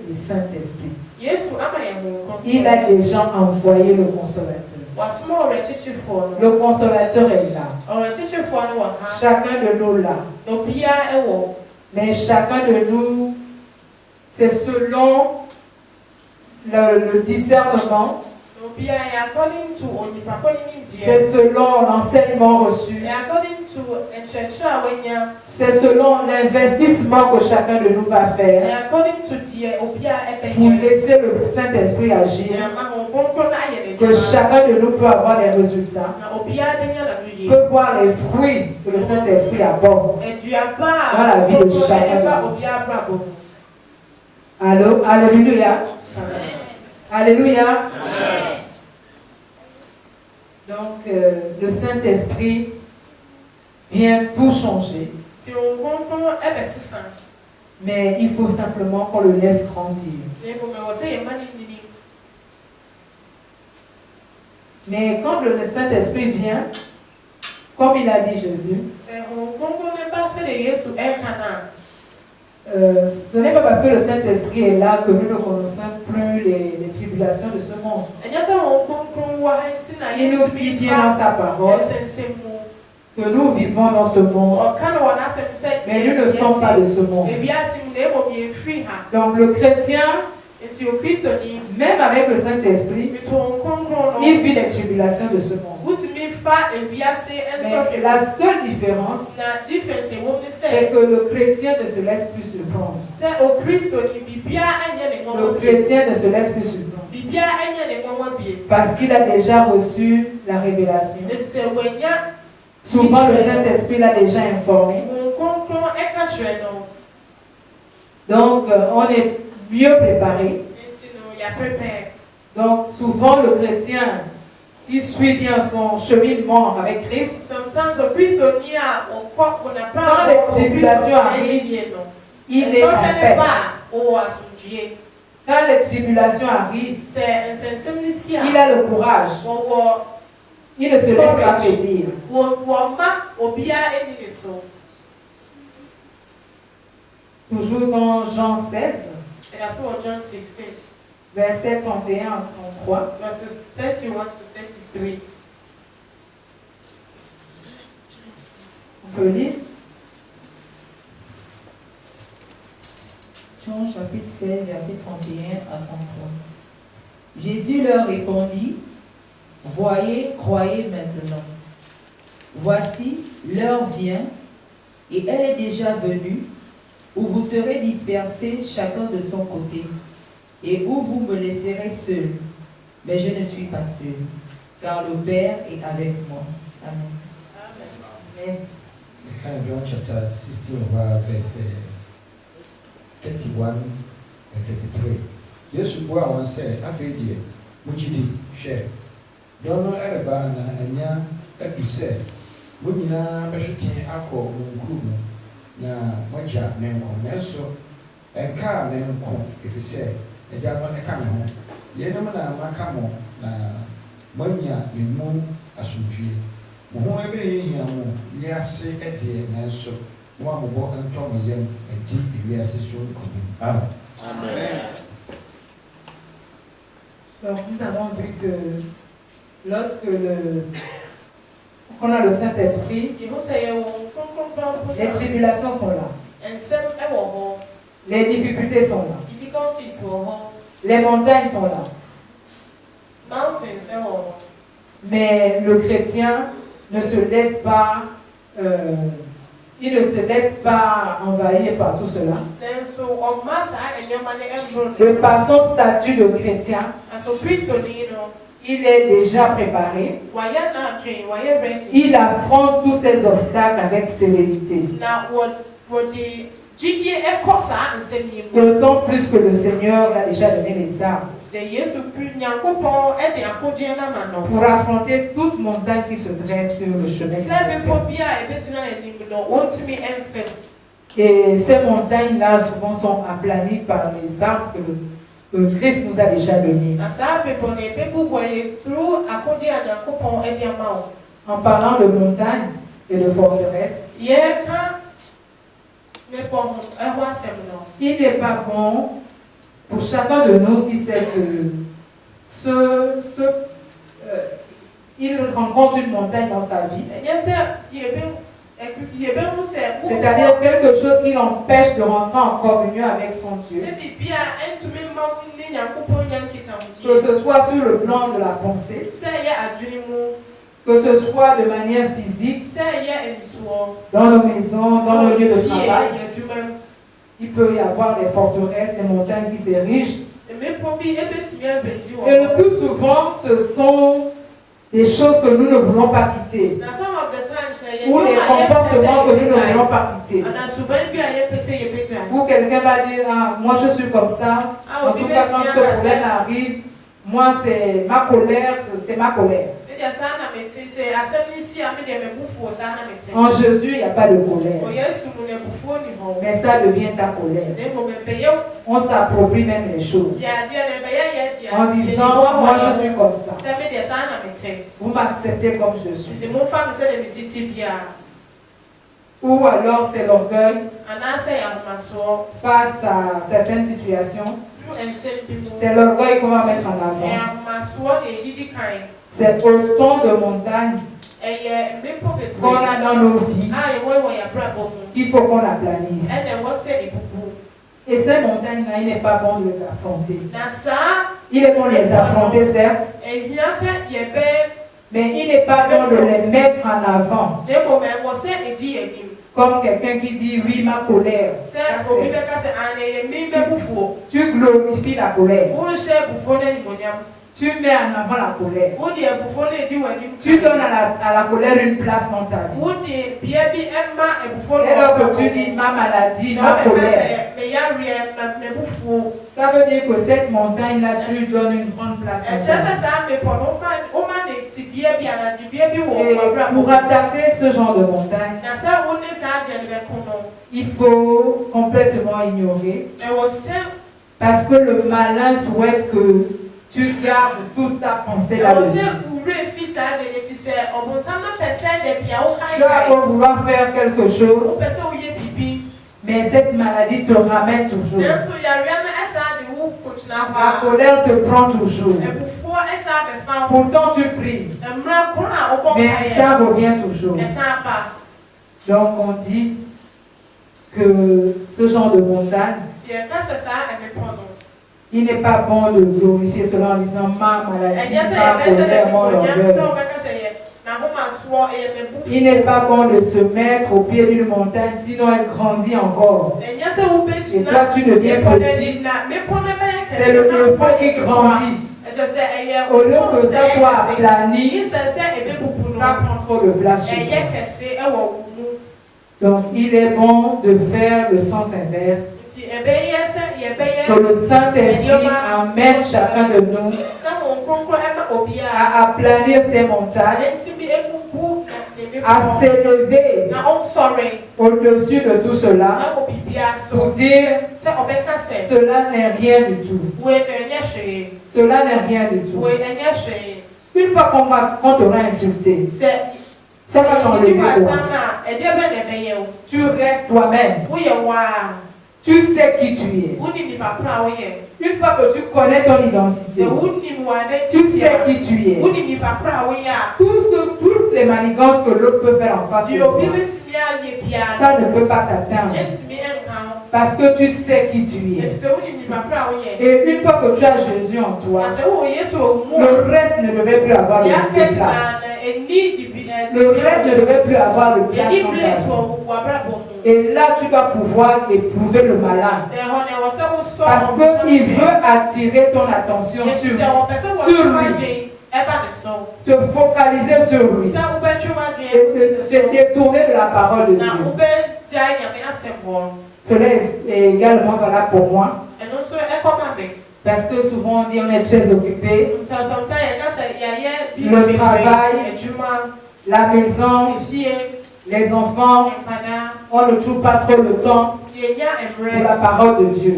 du Saint-Esprit. Il a déjà envoyé le consolateur. Le consolateur est là. Chacun de nous là. Mais chacun de nous, c'est selon le discernement. C'est selon l'enseignement reçu. C'est selon l'investissement que chacun de nous va faire pour laisser le Saint-Esprit agir. Que chacun de nous peut avoir des résultats, peut voir les fruits que le Saint-Esprit apporte dans la vie de chacun de nous. Allô? Alléluia. Alléluia. Donc, le Saint-Esprit vient tout changer. Mais il faut simplement qu'on le laisse grandir. Mais quand le Saint-Esprit vient, comme il a dit Jésus, ce n'est pas parce que le Saint-Esprit est là que nous ne connaissons plus les tribulations de ce monde. Il vient dans sa parole que nous vivons dans ce monde, mais nous ne sommes pas de ce monde. Donc le chrétien, même avec le Saint-Esprit, il vit les tribulations de ce monde. Mais la seule différence, c'est que le chrétien ne se laisse plus se prendre. Le chrétien ne se laisse plus se prendre. Parce qu'il a déjà reçu la révélation. Souvent, le Saint-Esprit l'a déjà informé. Donc, on est mieux préparé. Donc, souvent, le chrétien, il suit bien son cheminement avec Christ. Quand les tribulations arrivent, il est en paix. Quand les tribulations arrivent, il a le courage. Il ne se laisse pas faiblir. Toujours dans Jean 16, versets 31 à 33. On peut lire. Jean chapitre 16, verset 31 à 33. Jésus leur répondit: voyez, croyez maintenant. Voici, l'heure vient, et elle est déjà venue, où vous serez dispersés chacun de son côté, et où vous me laisserez seul. Mais je ne suis pas seul, car le Père est avec moi. Amen. Amen. John chapter 16, verse 31 and 33. Yesu bua wɔn sɛ afei deɛ mogyidi hwɛ dɔn no ɛreba na anya adu sɛ mo nyinaa bɛhwete akɔ mo nkuro mu na moagya me nko nanso ɛnkaa me nko ɛfiri sɛ agya no ɛka me ho yɛnom na maka mo na moanya me mu asomdwie mo ho ɛbɛyɛ hia mo wiase ɛdeɛ nanso mo a mobɔ ntɔ mo yam adi wiase so nkɔmi. Amen. Donc nous avons vu que lorsque on a le Saint-Esprit, les tribulations sont là. Les difficultés sont là. Les montagnes sont là. Mais le chrétien ne se laisse pas il ne se laisse pas envahir par tout cela. De par son statut de chrétien, il est déjà préparé. Il affronte tous ces obstacles avec sérénité. D'autant plus que le Seigneur a déjà donné les armes pour affronter toute montagne qui se dresse sur le chemin. Et ces montagnes-là souvent sont aplanies par les armes que le Christ nous a déjà données. En parlant de montagnes et de forteresses, il n'est pas bon Pour chacun de nous qui sait que il rencontre une montagne dans sa vie, c'est-à-dire quelque chose qui l'empêche de rentrer en communion avec son Dieu, que ce soit sur le plan de la pensée, que ce soit de manière physique, dans nos maisons, dans nos lieux de travail. Il peut y avoir des forteresses, des montagnes qui s'érigent. Et le plus souvent, ce sont des choses que nous ne voulons pas quitter. Ou les comportements que nous ne voulons pas quitter. Ou quelqu'un va dire, ah, moi je suis comme ça. En tout cas, quand ce problème arrive, moi c'est ma colère, c'est ma colère. En Jésus, il n'y a pas de colère. Mais ça devient ta colère. On s'approprie même les choses. En disant, moi je suis comme ça. Vous m'acceptez comme je suis. Ou alors c'est l'orgueil face à certaines situations. C'est l'orgueil qu'on va mettre en avant. C'est autant de montagnes qu'on a dans nos vies qu'il faut qu'on aplanisse. Et ces montagnes-là, il n'est pas bon de les affronter. Il est bon de les affronter, certes, mais il n'est pas bon de les mettre en avant. Comme quelqu'un qui dit, oui, ma colère. Tu glorifies la colère. Tu mets en avant la colère. Tu donnes à la colère une place dans ta vie. Et alors que tu dis ma maladie, ma colère, ça veut dire que cette montagne-là, tu lui donnes une grande place dans ta vie. Et pour attaquer ce genre de montagne, il faut complètement ignorer. Parce que le malin souhaite que tu gardes toute ta pensée là-dessus. Tu vas vouloir faire quelque chose, mais cette maladie te ramène toujours. La colère te prend toujours. Pourtant tu pries, mais ça revient toujours. Donc on dit que ce genre de montagne, il n'est pas bon de glorifier cela en disant ma maladie, ma colère, mon orgueil. Il n'est pas bon de se mettre au pied d'une montagne, sinon elle grandit encore. Et toi tu deviens petit. C'est le feu qui grandit. Au lieu que ça soit aplani, ça prend trop de place chez toi. Donc il est bon de faire le sens inverse. Que le Saint-Esprit amène chacun de nous à aplanir ces montagnes, à s'élever au-dessus de tout cela pour dire cela n'est rien du tout. Cela n'est rien du tout. Une fois qu'on t'aura insulté, ça va t'enlever quoi? Tu restes toi-même. Tu sais qui tu es. Une fois que tu connais ton identité, tu sais qui tu es. Toutes les manigances que l'autre peut faire en face de toi, ça ne peut pas t'atteindre. Parce que tu sais qui tu es. Et une fois que tu as Jésus en toi, le reste ne devait plus avoir de place. Le reste ne devait plus avoir de place dans ta vie. Et là, tu dois pouvoir éprouver le malin. Parce qu'il veut attirer ton attention sur lui. Te focaliser sur lui. Et te détourner de la parole de Dieu. Cela est également valable pour moi. Parce que souvent on dit on est très occupé. Le travail, la maison, les enfants, on ne trouve pas trop le temps pour la parole de Dieu.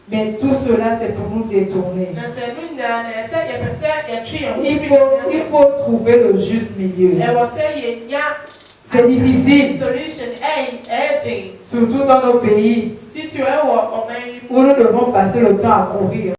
Mais tout cela, c'est pour nous détourner. Il faut trouver le juste milieu. C'est difficile. Surtout dans nos pays où nous devons passer le temps à courir.